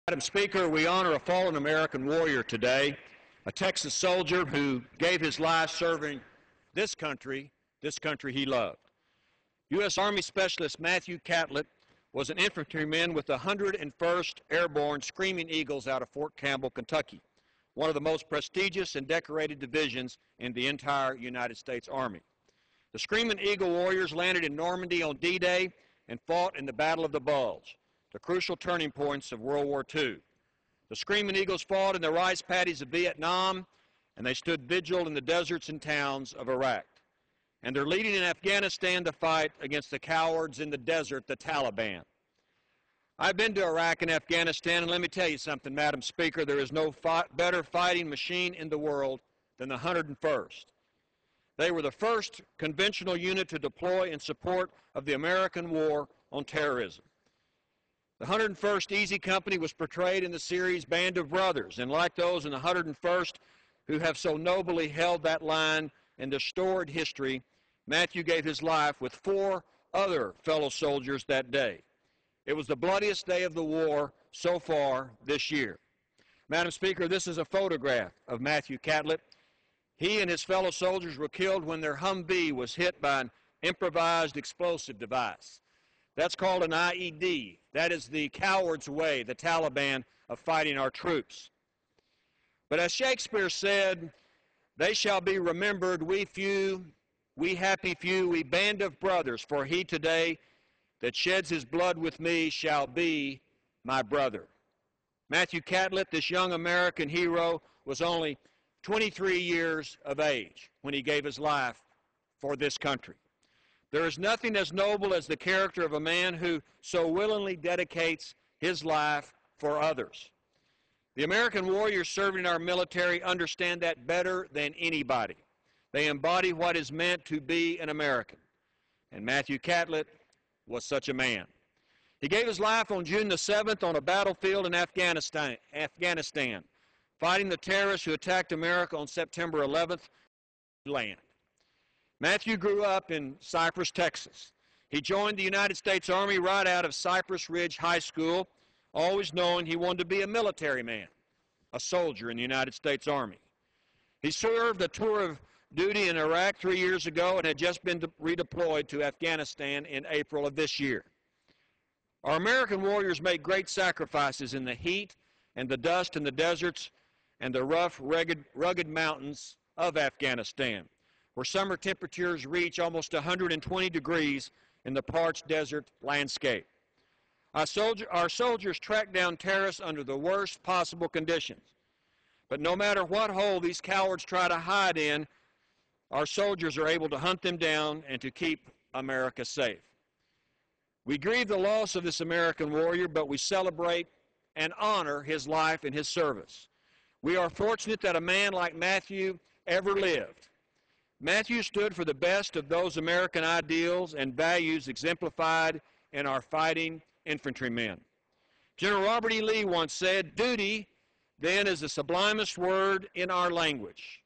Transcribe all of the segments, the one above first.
Madam Speaker, we honor a fallen American warrior today, a Texas soldier who gave his life serving this country he loved. U.S. Army Specialist Matthew Catlett was an infantryman with the 101st Airborne Screaming Eagles out of Fort Campbell, Kentucky, one of the most prestigious and decorated divisions in the entire United States Army. The Screaming Eagle warriors landed in Normandy on D-Day and fought in the Battle of the Bulge, the crucial turning points of World War II. The Screaming Eagles fought in the rice paddies of Vietnam, and they stood vigil in the deserts and towns of Iraq. And they're leading in Afghanistan to fight against the cowards in the desert, the Taliban. I've been to Iraq and Afghanistan, and let me tell you something, Madam Speaker, there is no better fighting machine in the world than the 101st. They were the first conventional unit to deploy in support of the American war on terrorism. The 101st Easy Company was portrayed in the series Band of Brothers, and like those in the 101st who have so nobly held that line in the storied history, Matthew gave his life with 4 other fellow soldiers that day. It was the bloodiest day of the war so far this year. Madam Speaker, this is a photograph of Matthew Catlett. He and his fellow soldiers were killed when their Humvee was hit by an improvised explosive device. That's called an IED. That is the coward's way, the Taliban, of fighting our troops. But as Shakespeare said, they shall be remembered, we few, we happy few, we band of brothers, for he today that sheds his blood with me shall be my brother. Matthew Catlett, this young American hero, was only 23 years of age when he gave his life for this country. There is nothing as noble as the character of a man who so willingly dedicates his life for others. The American warriors serving in our military understand that better than anybody. They embody what is meant to be an American. And Matthew Catlett was such a man. He gave his life on June the 7th on a battlefield in Afghanistan, fighting the terrorists who attacked America on September 11th. Land. Matthew grew up in Cypress, Texas. He joined the United States Army right out of Cypress Ridge High School, always knowing he wanted to be a military man, a soldier in the United States Army. He served a tour of duty in Iraq 3 years ago and had just been redeployed to Afghanistan in April of this year. Our American warriors made great sacrifices in the heat and the dust in the deserts and the rough, rugged mountains of Afghanistan, where summer temperatures reach almost 120 degrees in the parched desert landscape. Our soldiers track down terrorists under the worst possible conditions. But no matter what hole these cowards try to hide in, our soldiers are able to hunt them down and to keep America safe. We grieve the loss of this American warrior, but we celebrate and honor his life and his service. We are fortunate that a man like Matthew ever lived. Matthew stood for the best of those American ideals and values exemplified in our fighting infantrymen. General Robert E. Lee once said, "Duty, then, is the sublimest word in our language.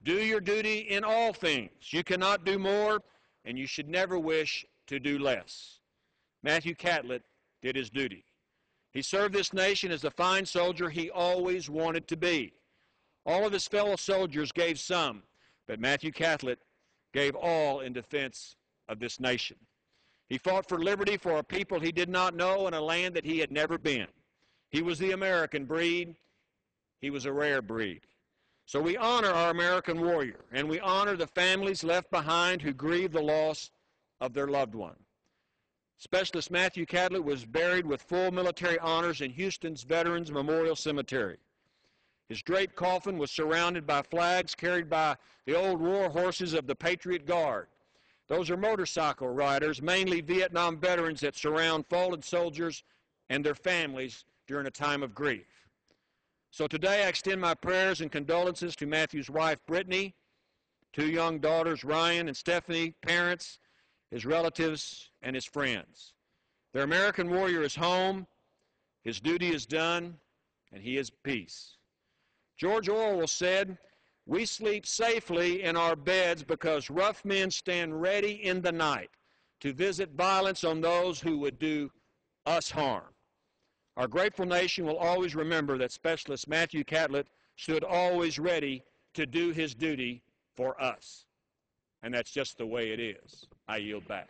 Do your duty in all things. You cannot do more, and you should never wish to do less." Matthew Catlett did his duty. He served this nation as the fine soldier he always wanted to be. All of his fellow soldiers gave some, but Matthew Catlett gave all in defense of this nation. He fought for liberty for a people he did not know and a land that he had never been. He was the American breed. He was a rare breed. So we honor our American warrior, and we honor the families left behind who grieve the loss of their loved one. Specialist Matthew Catlett was buried with full military honors in Houston's Veterans Memorial Cemetery. His draped coffin was surrounded by flags carried by the old war horses of the Patriot Guard. Those are motorcycle riders, mainly Vietnam veterans that surround fallen soldiers and their families during a time of grief. So today I extend my prayers and condolences to Matthew's wife, Brittany, 2 young daughters, Ryan and Stephanie, parents, his relatives, and his friends. Their American warrior is home, his duty is done, and he is at peace. George Orwell said, "We sleep safely in our beds because rough men stand ready in the night to visit violence on those who would do us harm." Our grateful nation will always remember that Specialist Matthew Catlett stood always ready to do his duty for us. And that's just the way it is. I yield back.